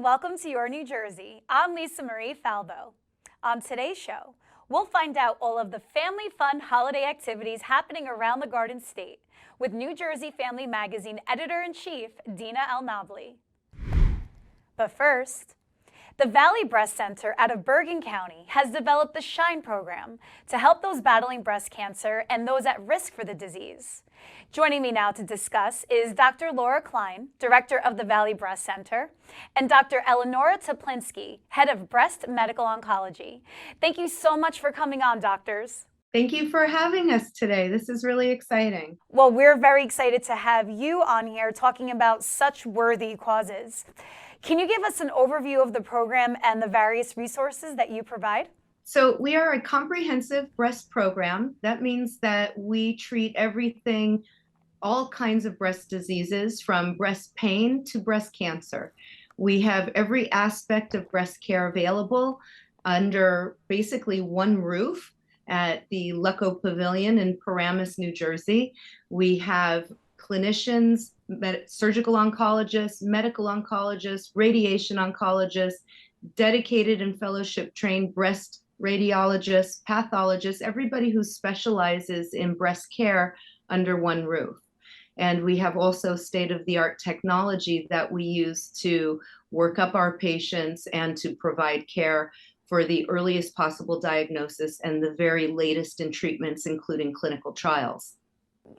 welcome to Your New Jersey. I'm Lisa Marie Falvo. On today's show, we'll find out all of the family fun holiday activities happening around the Garden State with New Jersey Family Magazine Editor-in-Chief Dina El-Nabli. But first, the Valley Breast Center out of Bergen County has developed the SHINE program to help those battling breast cancer and those at risk for the disease. Joining me now to discuss is Dr. Laura Klein, Director of the Valley Breast Center, and Dr. Eleonora Teplinsky, Head of Breast Medical Oncology. Thank you so much for coming on, doctors. Thank you for having us today. This is really exciting. Well, we're very excited to have you on here talking about such worthy causes. Can you give us an overview of the program and the various resources that you provide? So we are a comprehensive breast program. That means that we treat everything, all kinds of breast diseases, from breast pain to breast cancer. We have every aspect of breast care available under basically one roof at the Lucco Pavilion in Paramus, New Jersey. We have clinicians, surgical oncologists, medical oncologists, radiation oncologists, dedicated and fellowship trained breast radiologists, pathologists, everybody who specializes in breast care under one roof. And we have also state-of-the-art technology that we use to work up our patients and to provide care for the earliest possible diagnosis and the very latest in treatments, including clinical trials.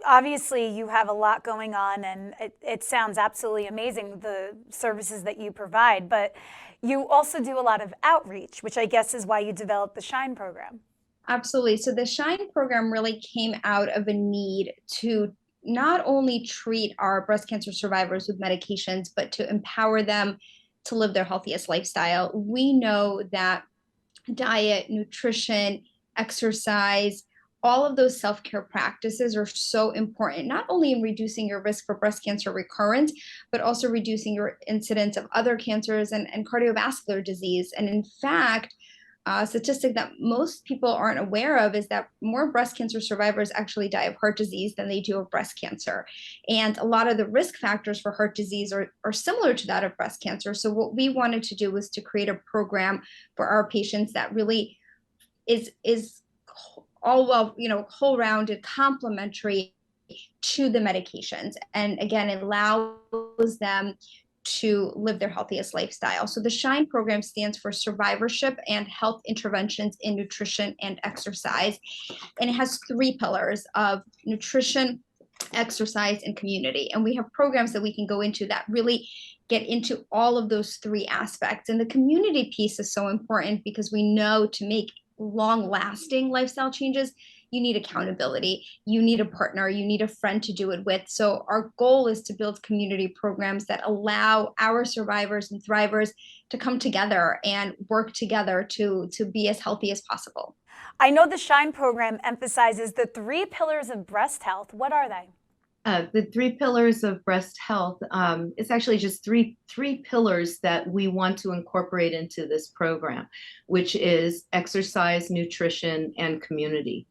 Obviously, you have a lot going on, and it sounds absolutely amazing, the services that you provide, but you also do a lot of outreach, which I guess is why you developed the SHINE program. Absolutely. So the SHINE program really came out of a need to not only treat our breast cancer survivors with medications, but to empower them to live their healthiest lifestyle. We know that diet, nutrition, exercise, all of those self-care practices are so important, not only in reducing your risk for breast cancer recurrence, but also reducing your incidence of other cancers and cardiovascular disease. And in fact, a statistic that most people aren't aware of is that more breast cancer survivors actually die of heart disease than they do of breast cancer. And a lot of the risk factors for heart disease are similar to that of breast cancer. So what we wanted to do was to create a program for our patients that really is all well, whole-rounded, complementary to the medications. And again, it allows them to live their healthiest lifestyle. So the SHINE program stands for Survivorship and Health Interventions in Nutrition and Exercise. And it has three pillars of nutrition, exercise, and community. And we have programs that we can go into that really get into all of those three aspects. And the community piece is so important because we know to make long-lasting lifestyle changes, you need accountability, you need a partner, you need a friend to do it with. So our goal is to build community programs that allow our survivors and thrivers to come together and work together to be as healthy as possible. I know the SHINE program emphasizes the 3 pillars of breast health. What are they? The 3 pillars of breast health, it's actually just three pillars that we want to incorporate into this program, which is exercise, nutrition, and community.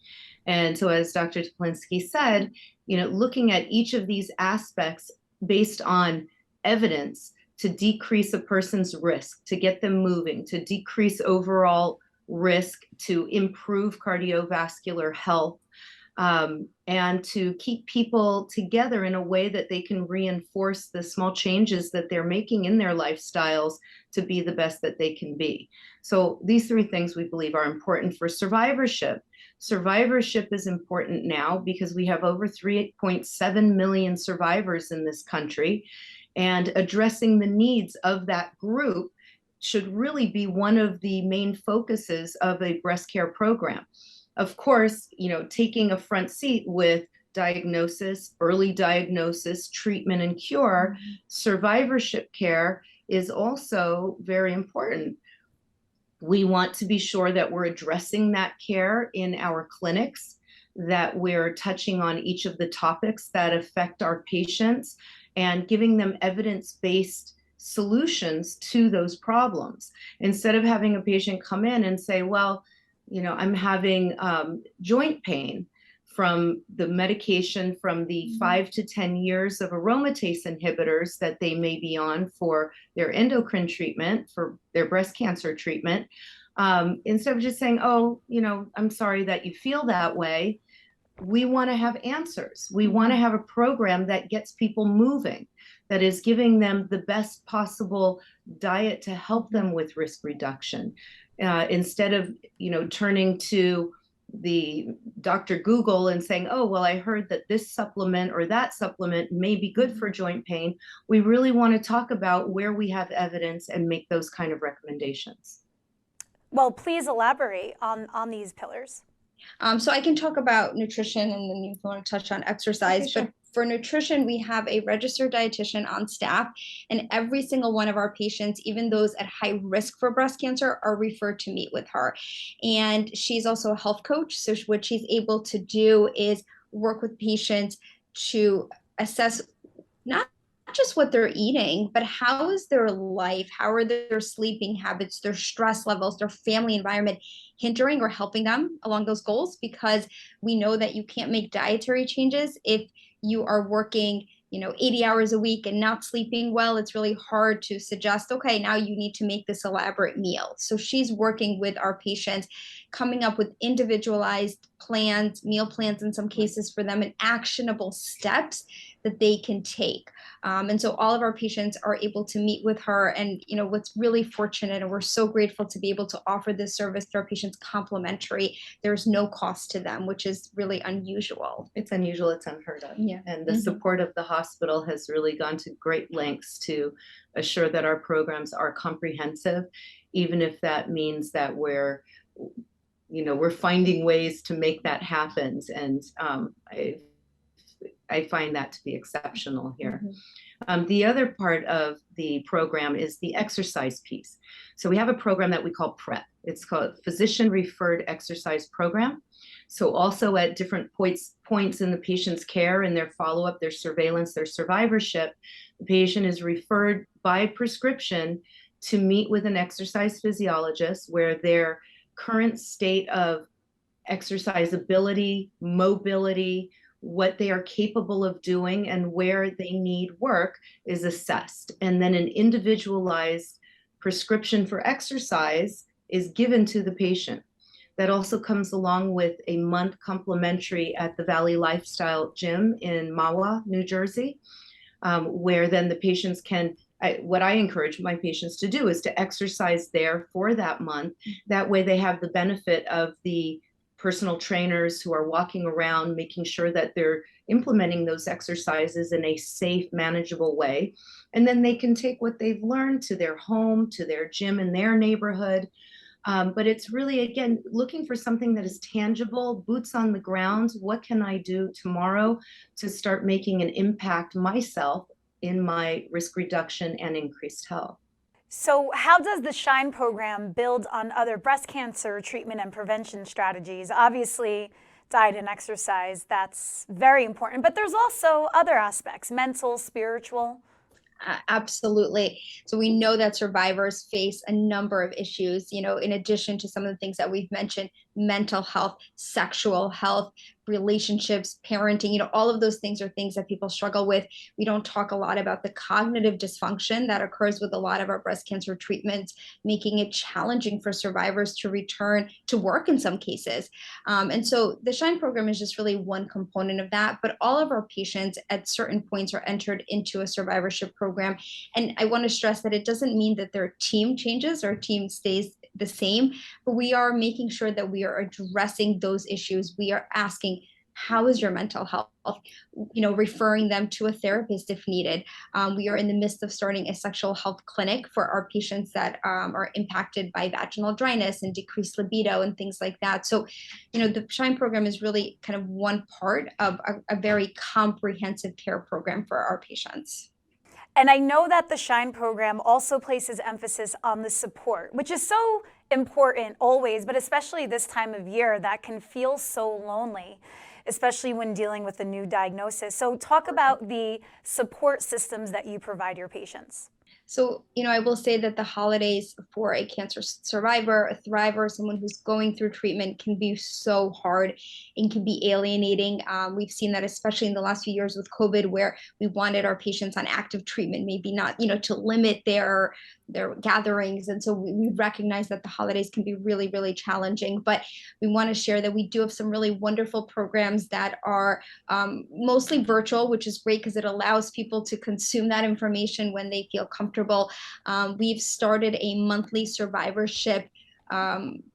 And so as Dr. Teplinsky said, looking at each of these aspects based on evidence to decrease a person's risk, to get them moving, to decrease overall risk, to improve cardiovascular health, and to keep people together in a way that they can reinforce the small changes that they're making in their lifestyles to be the best that they can be. So these 3 things we believe are important for survivorship. Survivorship is important now because we have over 3.7 million survivors in this country, and addressing the needs of that group should really be one of the main focuses of a breast care program. Of course, taking a front seat with diagnosis, early diagnosis, treatment, and cure, survivorship care is also very important. We want to be sure that we're addressing that care in our clinics, that we're touching on each of the topics that affect our patients and giving them evidence-based solutions to those problems. Instead of having a patient come in and say, well, I'm having joint pain from the medication, from the 5 to 10 years of aromatase inhibitors that they may be on for their endocrine treatment, for their breast cancer treatment. Instead of just saying, oh, I'm sorry that you feel that way, we want to have answers. We want to have a program that gets people moving, that is giving them the best possible diet to help them with risk reduction. Instead of, turning to the Dr. Google and saying, oh, well, I heard that this supplement or that supplement may be good for joint pain. We really want to talk about where we have evidence and make those kind of recommendations. Well, please elaborate on these pillars. So I can talk about nutrition, and then you want to touch on exercise. Okay, sure. But for nutrition, we have a registered dietitian on staff, and every single one of our patients, even those at high risk for breast cancer, are referred to meet with her. And she's also a health coach. So what she's able to do is work with patients to assess not just what they're eating, but how is their life, how are their sleeping habits, their stress levels, their family environment hindering or helping them along those goals? Because we know that you can't make dietary changes if you are working 80 hours a week and not sleeping well. It's really hard to suggest, okay, now you need to make this elaborate meal. So she's working with our patients, coming up with individualized plans, meal plans in some cases for them, and actionable steps that they can take. And so all of our patients are able to meet with her. And what's really fortunate, and we're so grateful to be able to offer this service to our patients complimentary. There's no cost to them, which is really unusual. It's unusual, it's unheard of. Yeah. And the support of the hospital has really gone to great lengths to assure that our programs are comprehensive, even if that means that we're finding ways to make that happen. And I find that to be exceptional here. The other part of the program is the exercise piece. So we have a program that we call PrEP. It's called Physician Referred Exercise Program. So also at different points in the patient's care and their follow-up, their surveillance, their survivorship, the patient is referred by prescription to meet with an exercise physiologist where their current state of exercise ability, mobility, what they are capable of doing, and where they need work is assessed. And then an individualized prescription for exercise is given to the patient. That also comes along with a month complimentary at the Valley Lifestyle Gym in Mahwah, New Jersey, where then the patients can, what I encourage my patients to do is to exercise there for that month. That way they have the benefit of the personal trainers who are walking around, making sure that they're implementing those exercises in a safe, manageable way. And then they can take what they've learned to their home, to their gym in their neighborhood. But it's really, again, looking for something that is tangible, boots on the ground. What can I do tomorrow to start making an impact myself in my risk reduction and increased health? So how does the SHINE program build on other breast cancer treatment and prevention strategies? Obviously, diet and exercise, that's very important, but there's also other aspects, mental, spiritual. Absolutely. So we know that survivors face a number of issues, in addition to some of the things that we've mentioned: mental health, sexual health, relationships, parenting, all of those things are things that people struggle with. We don't talk a lot about the cognitive dysfunction that occurs with a lot of our breast cancer treatments, making it challenging for survivors to return to work in some cases. And so the SHINE program is just really one component of that, but all of our patients at certain points are entered into a survivorship program. And I want to stress that it doesn't mean that their team changes or team stays the same, but we are making sure that we are addressing those issues. We are asking, how is your mental health? Referring them to a therapist if needed. We are in the midst of starting a sexual health clinic for our patients that are impacted by vaginal dryness and decreased libido and things like that. So, the SHINE program is really kind of one part of a very comprehensive care program for our patients. And I know that the SHINE program also places emphasis on the support, which is so important always, but especially this time of year that can feel so lonely, especially when dealing with a new diagnosis. So talk about the support systems that you provide your patients. So, I will say that the holidays for a cancer survivor, a thriver, someone who's going through treatment can be so hard and can be alienating. We've seen that especially in the last few years with COVID, where we wanted our patients on active treatment, maybe not, to limit their gatherings. And so we recognize that the holidays can be really, really challenging. But we want to share that we do have some really wonderful programs that are mostly virtual, which is great because it allows people to consume that information when they feel comfortable. We've started a monthly survivorship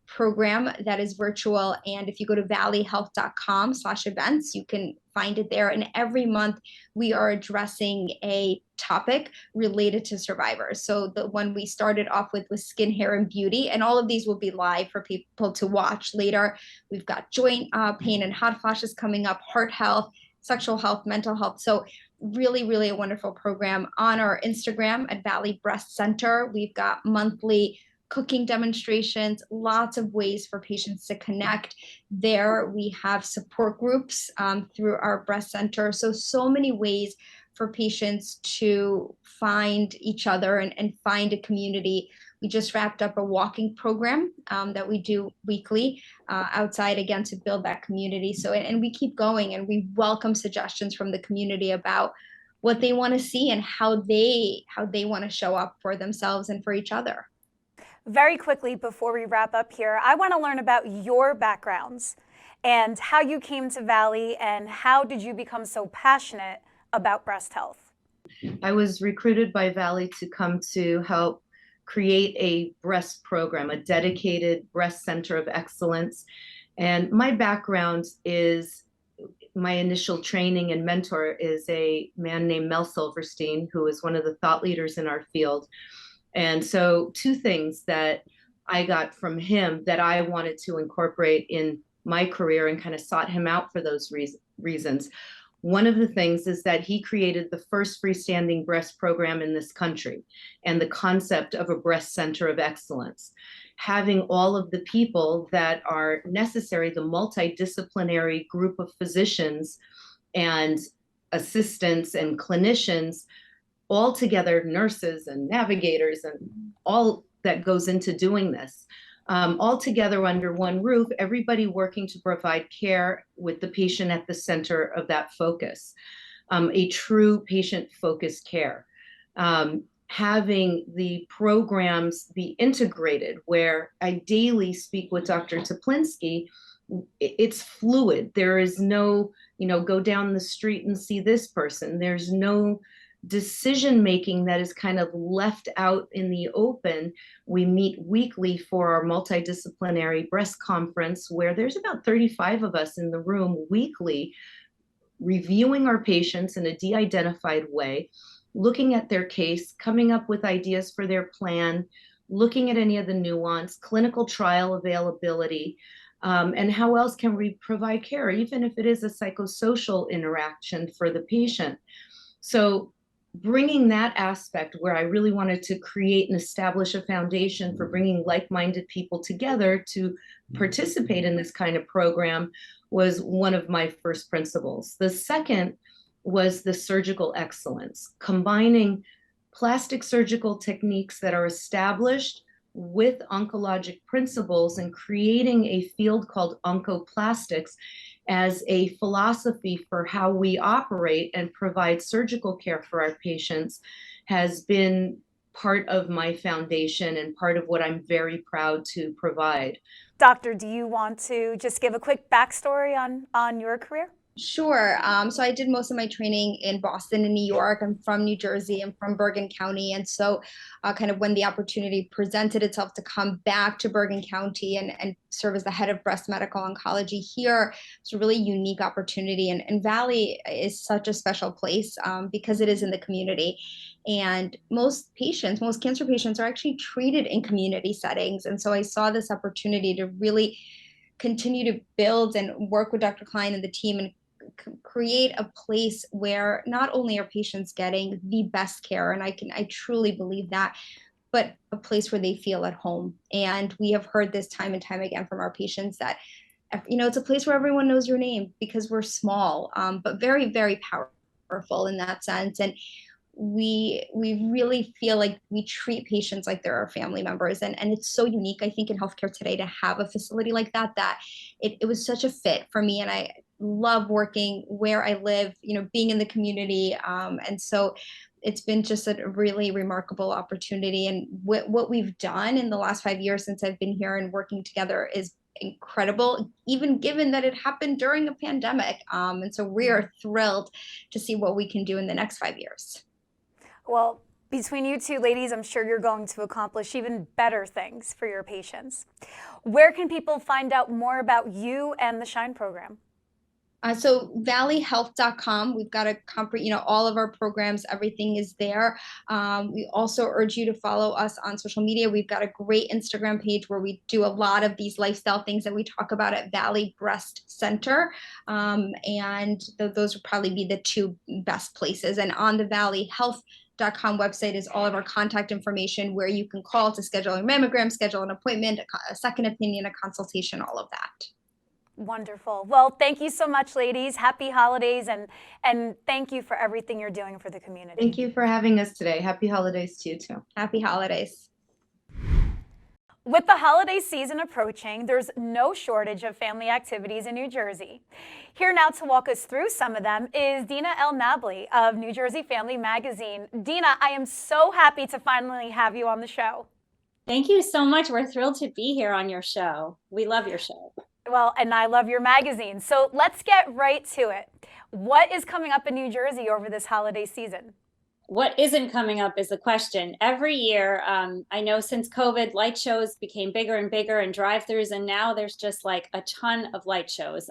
program that is virtual. And if you go to valleyhealth.com/events, you can find it there. And every month we are addressing a topic related to survivors. So the one we started off with was skin, hair, and beauty. And all of these will be live for people to watch later. We've got joint pain and hot flashes coming up, heart health, sexual health, mental health. So really, really a wonderful program. On our Instagram at Valley Breast Center, we've got monthly cooking demonstrations, lots of ways for patients to connect. There we have support groups through our breast center. So many ways for patients to find each other and find a community. We just wrapped up a walking program that we do weekly outside, again, to build that community. So, and we keep going, and we welcome suggestions from the community about what they want to see and how they want to show up for themselves and for each other. Very quickly, before we wrap up here, I want to learn about your backgrounds and how you came to Valley, and how did you become so passionate about breast health? I was recruited by Valley to come to help create a breast program, a dedicated breast center of excellence. And my background is, my initial training and mentor is a man named Mel Silverstein, who is one of the thought leaders in our field. And so two things that I got from him that I wanted to incorporate in my career and kind of sought him out for those reasons. One of the things is that he created the first freestanding breast program in this country, and the concept of a breast center of excellence. Having all of the people that are necessary, the multidisciplinary group of physicians and assistants and clinicians, all together, nurses and navigators and all that goes into doing this, all together under one roof, everybody working to provide care with the patient at the center of that focus, a true patient-focused care. Having the programs be integrated, where I daily speak with Dr. Teplinsky, it's fluid. There is no, go down the street and see this person. There's no decision making that is kind of left out in the open. We meet weekly for our multidisciplinary breast conference, where there's about 35 of us in the room weekly, reviewing our patients in a de-identified way, looking at their case, coming up with ideas for their plan, looking at any of the nuance, clinical trial availability, and how else can we provide care, even if it is a psychosocial interaction for the patient. So bringing that aspect, where I really wanted to create and establish a foundation for bringing like-minded people together to participate in this kind of program, was one of my first principles. The second was the surgical excellence, combining plastic surgical techniques that are established with oncologic principles and creating a field called oncoplastics as a philosophy for how we operate and provide surgical care for our patients, has been part of my foundation and part of what I'm very proud to provide. Doctor, do you want to just give a quick backstory on your career? Sure. So I did most of my training in Boston and New York. I'm from New Jersey. I'm from Bergen County. And so kind of when the opportunity presented itself to come back to Bergen County and serve as the head of breast medical oncology here, it's a really unique opportunity. And Valley is such a special place because it is in the community. And most cancer patients are actually treated in community settings. And so I saw this opportunity to really continue to build and work with Dr. Klein and the team and create a place where not only are patients getting the best care, and I truly believe that, but a place where they feel at home. And we have heard this time and time again from our patients that, it's a place where everyone knows your name because we're small, but very, very powerful in that sense. And we really feel like we treat patients like they're our family members, and it's so unique, I think, in healthcare today to have a facility like that, that it was such a fit for me, and I love working where I live, being in the community, and so it's been just a really remarkable opportunity. And what we've done in the last 5 years since I've been here and working together is incredible, even given that it happened during a pandemic. And so we are thrilled to see what we can do in the next 5 years. Well, between you two ladies, I'm sure you're going to accomplish even better things for your patients. Where can people find out more about you and the Shine program? So valleyhealth.com, we've got all of our programs, everything is there. We also urge you to follow us on social media. We've got a great Instagram page where we do a lot of these lifestyle things that we talk about at Valley Breast Center. And those would probably be the two best places. And on the valleyhealth.com website is all of our contact information where you can call to schedule a mammogram, schedule an appointment, a second opinion, a consultation, all of that. Wonderful. Well, thank you so much, ladies. Happy holidays, and thank you for everything you're doing for the community. Thank you for having us today. Happy holidays to you too. Happy holidays. With the holiday season approaching, there's no shortage of family activities in New Jersey. Here now to walk us through some of them is Dina El Nabli of New Jersey Family Magazine. Dina, I am so happy to finally have you on the show. Thank you so much. We're thrilled to be here on your show. We love your show. Well, and I love your magazine. So let's get right to it. What is coming up in New Jersey over this holiday season? What isn't coming up is the question. Every year, I know since COVID, light shows became bigger and bigger and drive-throughs, and now there's just like a ton of light shows.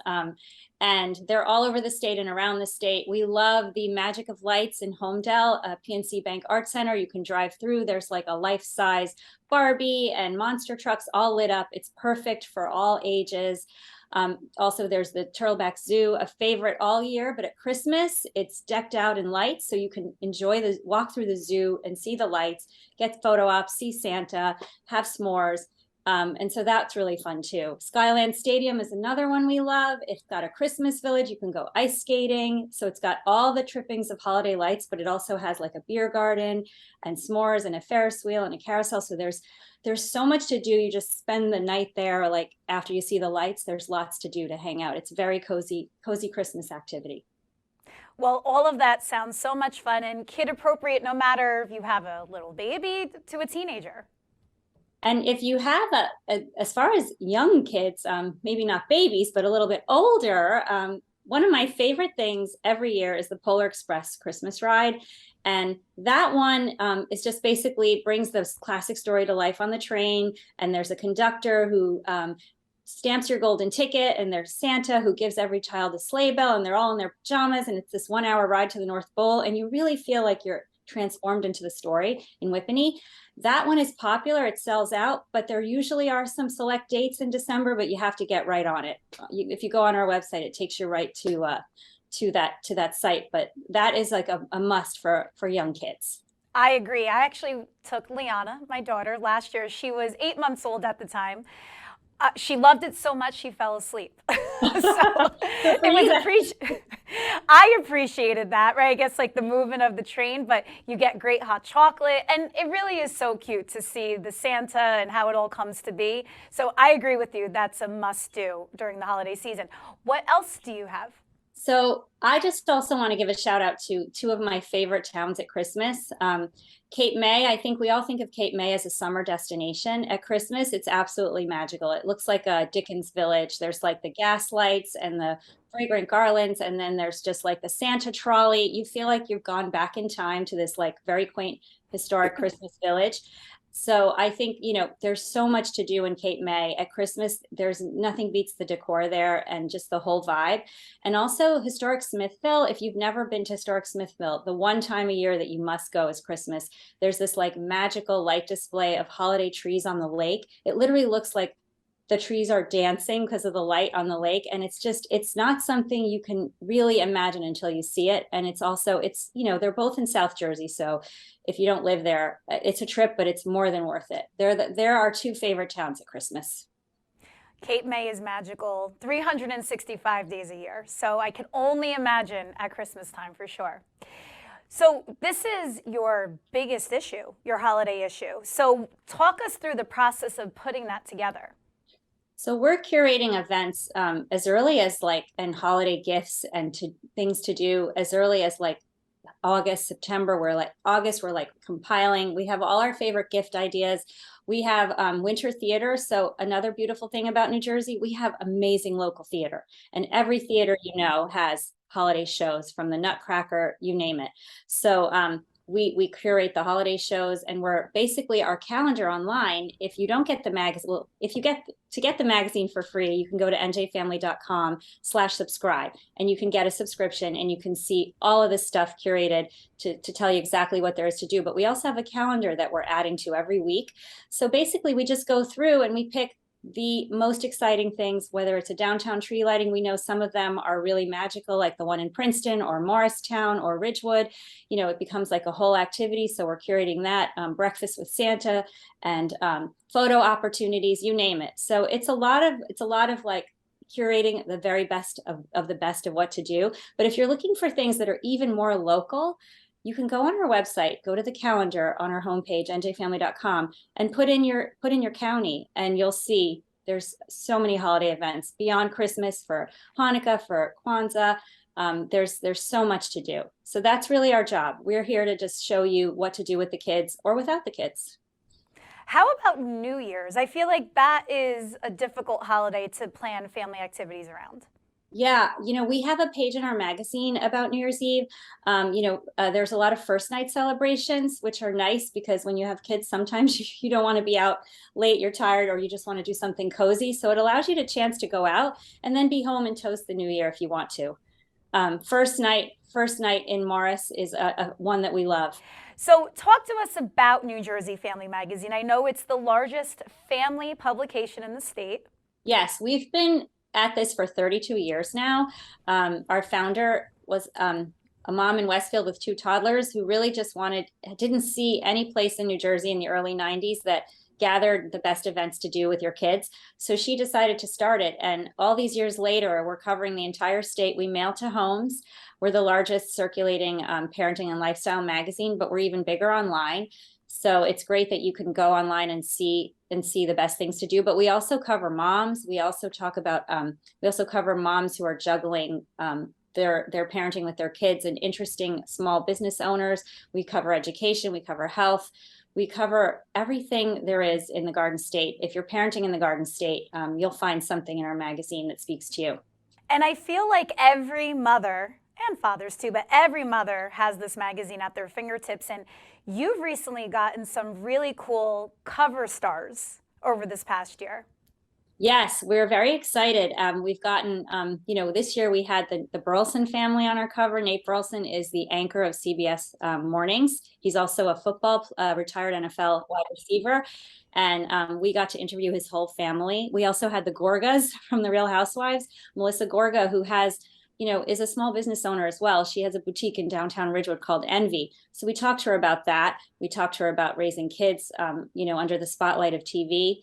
And they're all over the state and around the state. We love the Magic of Lights in Homedale, PNC Bank Art Center. You can drive through. There's like a life-size Barbie and monster trucks all lit up. It's perfect for all ages. Also, there's the Turtleback Zoo, a favorite all year, but at Christmas, it's decked out in lights. So you can walk through the zoo and see the lights, get photo ops, see Santa, have s'mores. And so that's really fun too. Skyland Stadium is another one we love. It's got a Christmas village. You can go ice skating. So it's got all the trippings of holiday lights, but it also has like a beer garden and s'mores and a Ferris wheel and a carousel. So there's so much to do. You just spend the night there, like after you see the lights, there's lots to do to hang out. It's very cozy Christmas activity. Well, all of that sounds so much fun and kid appropriate, no matter if you have a little baby to a teenager. And if you have as far as young kids, maybe not babies, but a little bit older, one of my favorite things every year is the Polar Express Christmas ride. And that one is just basically brings this classic story to life on the train. And there's a conductor who stamps your golden ticket, and there's Santa who gives every child a sleigh bell, and they're all in their pajamas. And it's this 1 hour ride to the North Pole. And you really feel like you're transformed into the story in Whippany. That one is popular. It sells out, but there usually are some select dates in December, but you have to get right on it. If you go on our website, it takes you right to that site. But that is like a must for young kids. I agree. I actually took Liana, my daughter, last year. She was 8 months old at the time. She loved it so much she fell asleep. I appreciated that, right? I guess like the movement of the train, but you get great hot chocolate, and it really is so cute to see the Santa and how it all comes to be. So I agree with you. That's a must-do during the holiday season. What else do you have? So I just also want to give a shout out to two of my favorite towns at Christmas. Cape May, I think we all think of Cape May as a summer destination. At Christmas, it's absolutely magical. It looks like a Dickens village. There's like the gas lights and the fragrant garlands, and then there's just like the Santa trolley. You feel like you've gone back in time to this like very quaint historic Christmas village. So I think, there's so much to do in Cape May. At Christmas, there's nothing beats the decor there and just the whole vibe. And also historic Smithville. If you've never been to historic Smithville, the one time a year that you must go is Christmas. There's this like magical light display of holiday trees on the lake. It literally looks like the trees are dancing because of the light on the lake. And it's not something you can really imagine until you see it. And they're both in South Jersey. So if you don't live there, it's a trip, but it's more than worth it. They're our two favorite towns at Christmas. Cape May is magical 365 days a year. So I can only imagine at Christmas time for sure. So this is your biggest issue, your holiday issue. So talk us through the process of putting that together. So we're curating events as early as and holiday gifts and to things to do as early as August, September. We're like compiling. We have all our favorite gift ideas. We have winter theater. So another beautiful thing about New Jersey, we have amazing local theater, and every theater has holiday shows, from the Nutcracker, you name it. So we curate the holiday shows, and we're basically our calendar online. If you don't get the magazine, well, if you get the magazine for free, you can go to njfamily.com/subscribe, and you can get a subscription, and you can see all of this stuff curated to tell you exactly what there is to do. But we also have a calendar that we're adding to every week. So basically we just go through and we pick the most exciting things, whether it's a downtown tree lighting. We know some of them are really magical, like the one in Princeton or Morristown or Ridgewood. It becomes like a whole activity. So we're curating that, breakfast with Santa, and photo opportunities, you name it. So it's a lot of curating the very best of the best of what to do. But if you're looking for things that are even more local, you can go on our website, go to the calendar on our homepage, njfamily.com, and put in your county, and you'll see there's so many holiday events beyond Christmas, for Hanukkah, for Kwanzaa. There's so much to do. So that's really our job. We're here to just show you what to do with the kids or without the kids. How about New Year's? I feel like that is a difficult holiday to plan family activities around. Yeah, we have a page in our magazine about New Year's Eve. There's a lot of first night celebrations, which are nice because when you have kids, sometimes you don't want to be out late, you're tired, or you just want to do something cozy. So it allows you the chance to go out and then be home and toast the new year if you want to. First night in Morris is a one that we love. So talk to us about New Jersey Family Magazine. I know it's the largest family publication in the state. Yes, we've been at this for 32 years now. Our founder was a mom in Westfield with 2 toddlers who really just didn't see any place in New Jersey in the early 90s that gathered the best events to do with your kids. So she decided to start it. And all these years later, we're covering the entire state. We mail to homes. We're the largest circulating parenting and lifestyle magazine, but we're even bigger online. So it's great that you can go online and see the best things to do. But we also cover moms. We also cover moms who are juggling their parenting with their kids, and interesting small business owners. We cover education. We cover health. We cover everything there is in the Garden State. If you're parenting in the Garden State, you'll find something in our magazine that speaks to you. And I feel like every mother, and fathers too, but every mother has this magazine at their fingertips. And you've recently gotten some really cool cover stars over this past year. Yes, we're very excited. We've gotten, this year we had the Burleson family on our cover. Nate Burleson is the anchor of CBS Mornings. He's also a retired NFL wide receiver. And we got to interview his whole family. We also had the Gorgas from The Real Housewives. Melissa Gorga, who is a small business owner as well. She has a boutique in downtown Ridgewood called Envy. So we talked to her about that. We talked to her about raising kids, under the spotlight of TV.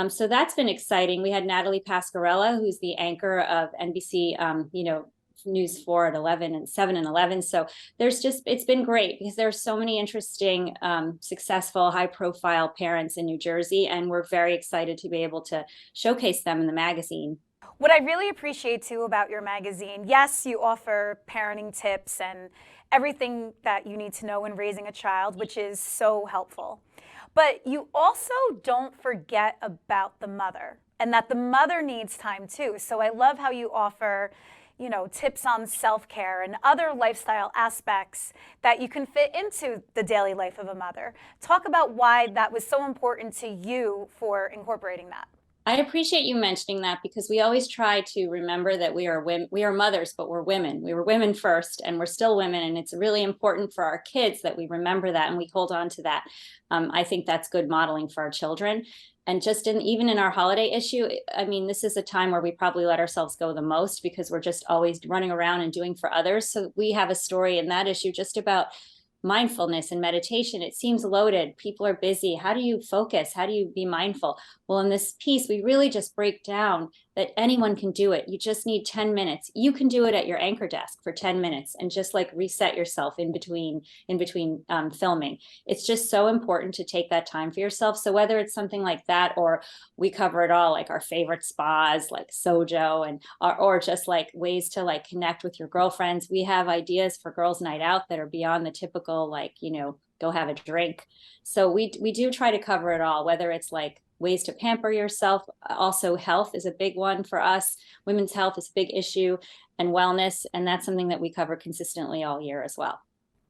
So that's been exciting. We had Natalie Pasquarella, who's the anchor of NBC, News 4 at 11 and 7 and 11. So it's been great because there's so many interesting, successful, high profile parents in New Jersey. And we're very excited to be able to showcase them in the magazine. What I really appreciate too about your magazine, yes, you offer parenting tips and everything that you need to know when raising a child, which is so helpful. But you also don't forget about the mother, and that the mother needs time too. So I love how you offer, tips on self-care and other lifestyle aspects that you can fit into the daily life of a mother. Talk about why that was so important to you for incorporating that. I appreciate you mentioning that because we always try to remember that we are women. We are mothers, but we're women. We were women first, and we're still women. And it's really important for our kids that we remember that and we hold on to that. I think that's good modeling for our children. And even in our holiday issue, this is a time where we probably let ourselves go the most because we're just always running around and doing for others. So we have a story in that issue just about mindfulness and meditation. It seems loaded. People are busy. How do you focus? How do you be mindful? Well, in this piece, we really just break down that anyone can do it. You just need 10 minutes. You can do it at your anchor desk for 10 minutes and just like reset yourself in between filming. It's just so important to take that time for yourself. So whether it's something like that, or we cover it all, like our favorite spas, like Sojo, and or just like ways to like connect with your girlfriends. We have ideas for girls' night out that are beyond the typical, like, go have a drink. So we do try to cover it all, whether it's like ways to pamper yourself. Also, health is a big one for us. Women's health is a big issue, and wellness. And that's something that we cover consistently all year as well.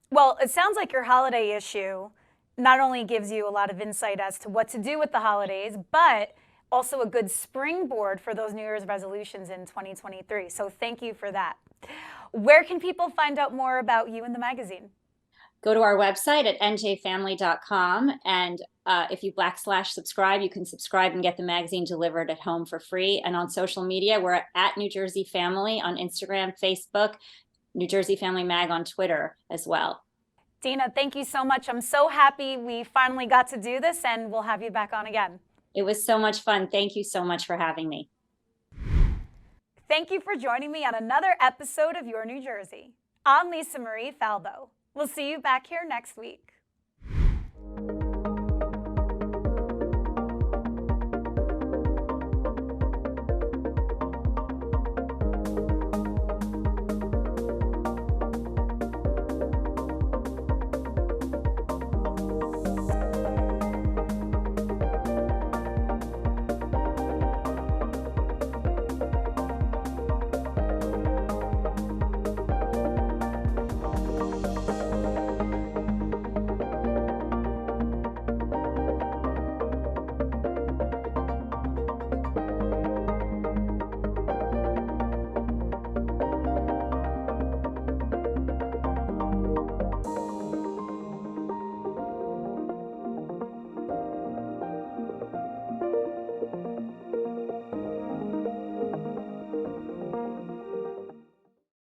Well, it sounds like your holiday issue not only gives you a lot of insight as to what to do with the holidays, but also a good springboard for those New Year's resolutions in 2023. So thank you for that. Where can people find out more about you and the magazine? Go to our website at njfamily.com, and if you /subscribe, you can subscribe and get the magazine delivered at home for free. And on social media, we're at New Jersey Family on Instagram, Facebook, New Jersey Family Mag on Twitter as well. Dina, thank you so much. I'm so happy we finally got to do this, and we'll have you back on again. It was so much fun. Thank you so much for having me. Thank you for joining me on another episode of Your New Jersey. I'm Lisa Marie Falbo. We'll see you back here next week.